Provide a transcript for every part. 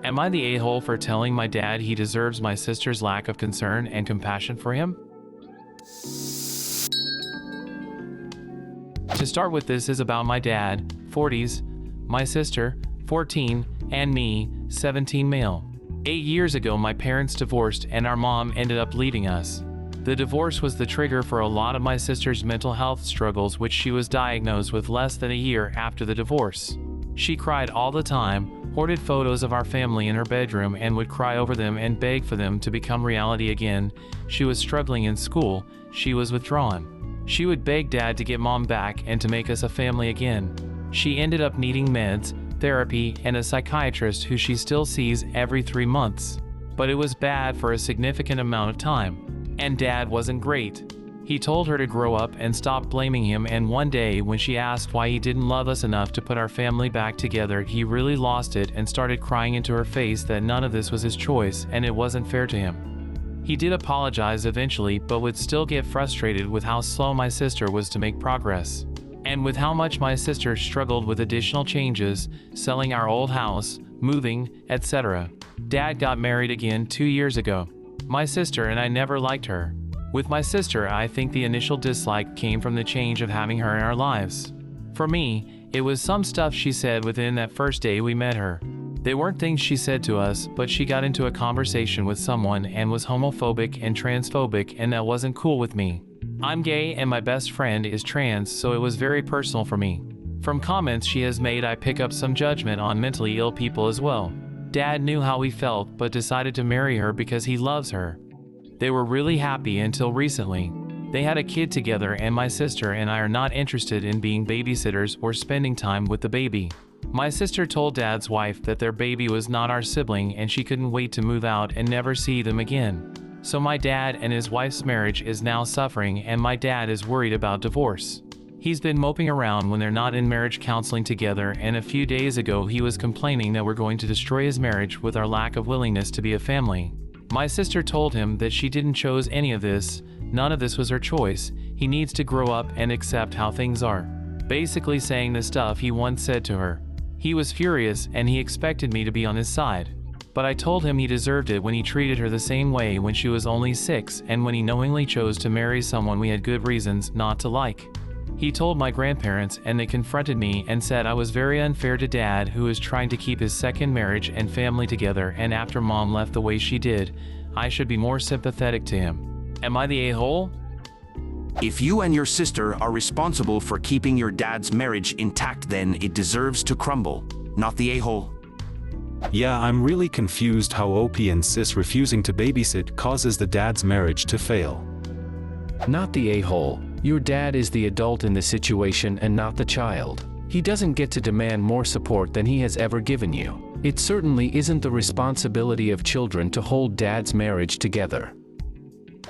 Am I the a-hole for telling my dad he deserves my sister's lack of concern and compassion for him? To start with, this is about my dad, 40s, my sister, 14, and me, 17 male. 8 years ago, my parents divorced and our mom ended up leaving us. The divorce was the trigger for a lot of my sister's mental health struggles, which she was diagnosed with less than a year after the divorce. She cried all the time, hoarded photos of our family in her bedroom and would cry over them and beg for them to become reality again. She was struggling in school, she was withdrawn. She would beg Dad to get Mom back and to make us a family again. She ended up needing meds, therapy, and a psychiatrist who she still sees every 3 months. But it was bad for a significant amount of time. And Dad wasn't great. He told her to grow up and stop blaming him, and one day when she asked why he didn't love us enough to put our family back together, he really lost it and started crying into her face that none of this was his choice and it wasn't fair to him. He did apologize eventually, but would still get frustrated with how slow my sister was to make progress. And with how much my sister struggled with additional changes, selling our old house, moving, etc. Dad got married again 2 years ago. My sister and I never liked her. With my sister, I think the initial dislike came from the change of having her in our lives. For me, it was some stuff she said within that first day we met her. They weren't things she said to us, but she got into a conversation with someone and was homophobic and transphobic, and that wasn't cool with me. I'm gay and my best friend is trans, so it was very personal for me. From comments she has made, I pick up some judgment on mentally ill people as well. Dad knew how we felt but decided to marry her because he loves her. They were really happy until recently. They had a kid together, and my sister and I are not interested in being babysitters or spending time with the baby. My sister told Dad's wife that their baby was not our sibling and she couldn't wait to move out and never see them again. So my dad and his wife's marriage is now suffering, and my dad is worried about divorce. He's been moping around when they're not in marriage counseling together, and a few days ago he was complaining that we're going to destroy his marriage with our lack of willingness to be a family. My sister told him that she didn't choose any of this, none of this was her choice, he needs to grow up and accept how things are. Basically saying the stuff he once said to her. He was furious and he expected me to be on his side. But I told him he deserved it when he treated her the same way when she was only 6 and when he knowingly chose to marry someone we had good reasons not to like. He told my grandparents and they confronted me and said I was very unfair to Dad, who is trying to keep his second marriage and family together, and after Mom left the way she did, I should be more sympathetic to him. Am I the a-hole? If you and your sister are responsible for keeping your dad's marriage intact, then it deserves to crumble, not the a-hole. Yeah, I'm really confused how OP and Sis refusing to babysit causes the dad's marriage to fail. Not the a-hole. Your dad is the adult in the situation and not the child. He doesn't get to demand more support than he has ever given you. It certainly isn't the responsibility of children to hold dad's marriage together.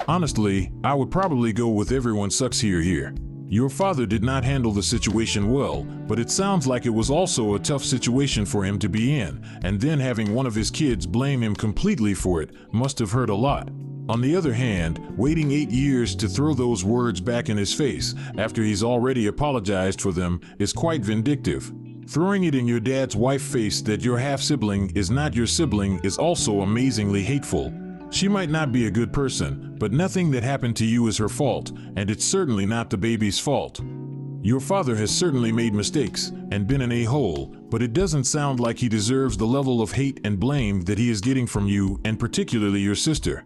Honestly, I would probably go with everyone sucks here. Your father did not handle the situation well, but it sounds like it was also a tough situation for him to be in, and then having one of his kids blame him completely for it must have hurt a lot. On the other hand, waiting 8 years to throw those words back in his face after he's already apologized for them is quite vindictive. Throwing it in your dad's wife's face that your half-sibling is not your sibling is also amazingly hateful. She might not be a good person, but nothing that happened to you is her fault, and it's certainly not the baby's fault. Your father has certainly made mistakes and been an a-hole, but it doesn't sound like he deserves the level of hate and blame that he is getting from you, and particularly your sister.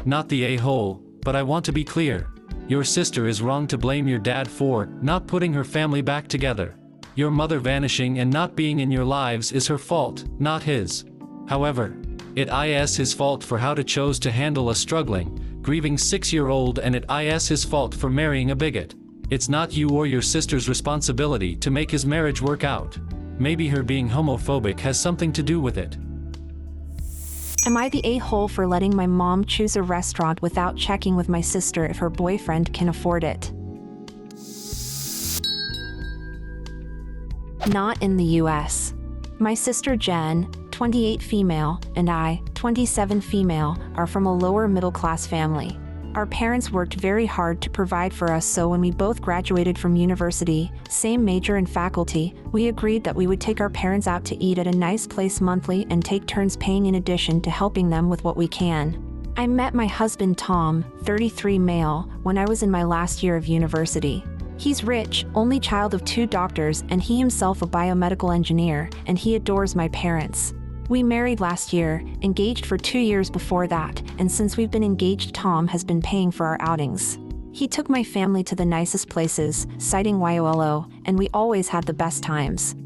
Not the a-hole, but I want to be clear. Your sister is wrong to blame your dad for not putting her family back together. Your mother vanishing and not being in your lives is her fault, not his. However, it is his fault for how he chose to handle a struggling, grieving 6-year-old, and it is his fault for marrying a bigot. It's not you or your sister's responsibility to make his marriage work out. Maybe her being homophobic has something to do with it. Am I the a-hole for letting my mom choose a restaurant without checking with my sister if her boyfriend can afford it? Not in the US. My sister Jen, 28 female, and I, 27 female, are from a lower middle-class family. Our parents worked very hard to provide for us, so when we both graduated from university, same major and faculty, we agreed that we would take our parents out to eat at a nice place monthly and take turns paying in addition to helping them with what we can. I met my husband Tom, 33 male, when I was in my last year of university. He's rich, only child of 2 doctors, and he himself a biomedical engineer, and he adores my parents. We married last year, engaged for 2 years before that, and since we've been engaged, Tom has been paying for our outings. He took my family to the nicest places, citing YOLO, and we always had the best times.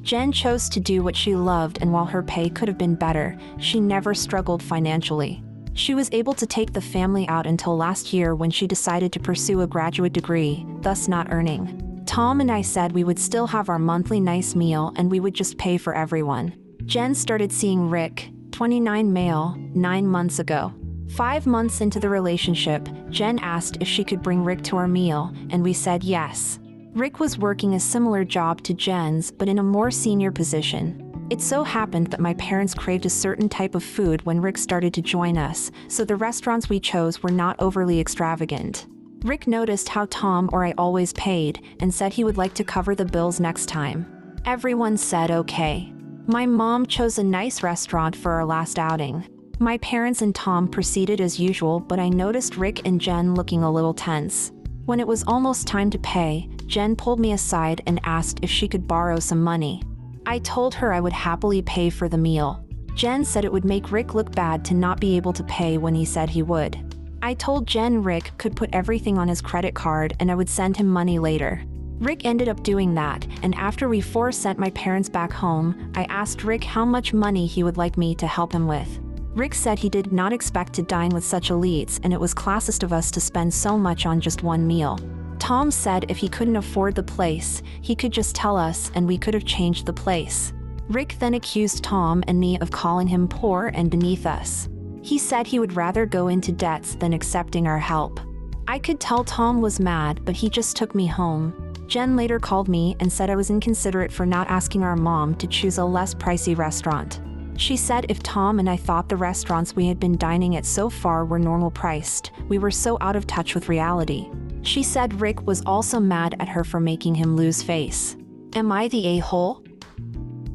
Jen chose to do what she loved, and while her pay could have been better, she never struggled financially. She was able to take the family out until last year when she decided to pursue a graduate degree, thus not earning. Tom and I said we would still have our monthly nice meal and we would just pay for everyone. Jen started seeing Rick, 29 male, 9 months ago. 5 months into the relationship, Jen asked if she could bring Rick to our meal, and we said yes. Rick was working a similar job to Jen's, but in a more senior position. It so happened that my parents craved a certain type of food when Rick started to join us, so the restaurants we chose were not overly extravagant. Rick noticed how Tom or I always paid, and said he would like to cover the bills next time. Everyone said okay. My mom chose a nice restaurant for our last outing. My parents and Tom proceeded as usual, but I noticed Rick and Jen looking a little tense. When it was almost time to pay, Jen pulled me aside and asked if she could borrow some money. I told her I would happily pay for the meal. Jen said it would make Rick look bad to not be able to pay when he said he would. I told Jen Rick could put everything on his credit card and I would send him money later. Rick ended up doing that, and after we sent my parents back home, I asked Rick how much money he would like me to help him with. Rick said he did not expect to dine with such elites and it was classist of us to spend so much on just one meal. Tom said if he couldn't afford the place, he could just tell us and we could have changed the place. Rick then accused Tom and me of calling him poor and beneath us. He said he would rather go into debts than accepting our help. I could tell Tom was mad, but he just took me home. Jen later called me and said I was inconsiderate for not asking our mom to choose a less pricey restaurant. She said if Tom and I thought the restaurants we had been dining at so far were normal priced, we were so out of touch with reality. She said Rick was also mad at her for making him lose face. Am I the a-hole?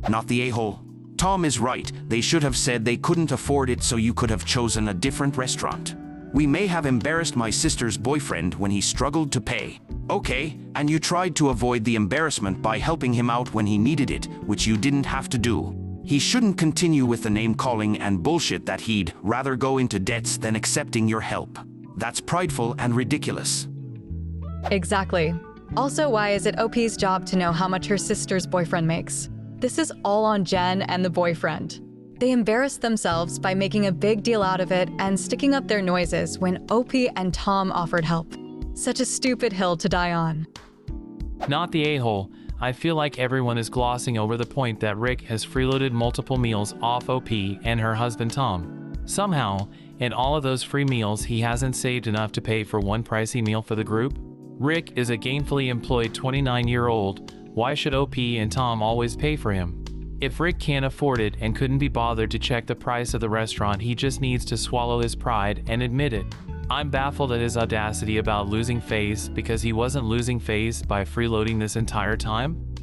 Not the a-hole. Tom is right. They should have said they couldn't afford it, so you could have chosen a different restaurant. We may have embarrassed my sister's boyfriend when he struggled to pay. Okay, and you tried to avoid the embarrassment by helping him out when he needed it, which you didn't have to do. He shouldn't continue with the name-calling and bullshit that he'd rather go into debts than accepting your help. That's prideful and ridiculous. Exactly. Also, why is it OP's job to know how much her sister's boyfriend makes? This is all on Jen and the boyfriend. They embarrassed themselves by making a big deal out of it and sticking up their noises when OP and Tom offered help. Such a stupid hill to die on. Not the a-hole. I feel like everyone is glossing over the point that Rick has freeloaded multiple meals off OP and her husband Tom. Somehow, in all of those free meals, he hasn't saved enough to pay for one pricey meal for the group. Rick is a gainfully employed 29-year-old. Why should OP and Tom always pay for him? If Rick can't afford it and couldn't be bothered to check the price of the restaurant, he just needs to swallow his pride and admit it. I'm baffled at his audacity about losing face, because he wasn't losing face by freeloading this entire time.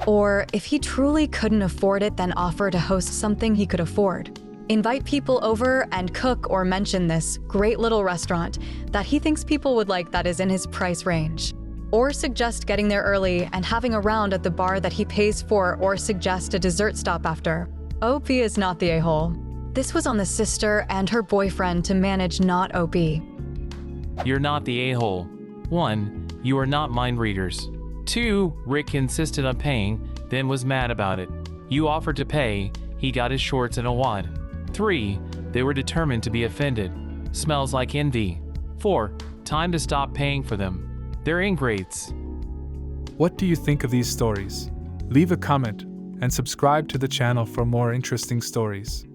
Or if he truly couldn't afford it, then offer to host something he could afford. Invite people over and cook or mention this great little restaurant that he thinks people would like that is in his price range. Or suggest getting there early and having a round at the bar that he pays for, or suggest a dessert stop after. OP is not the a-hole. This was on the sister and her boyfriend to manage, not OP. You're not the a-hole. 1. You are not mind readers. 2. Rick insisted on paying, then was mad about it. You offered to pay, he got his shorts in a wad. 3. They were determined to be offended. Smells like envy. 4. Time to stop paying for them. They're ingrates. What do you think of these stories? Leave a comment and subscribe to the channel for more interesting stories.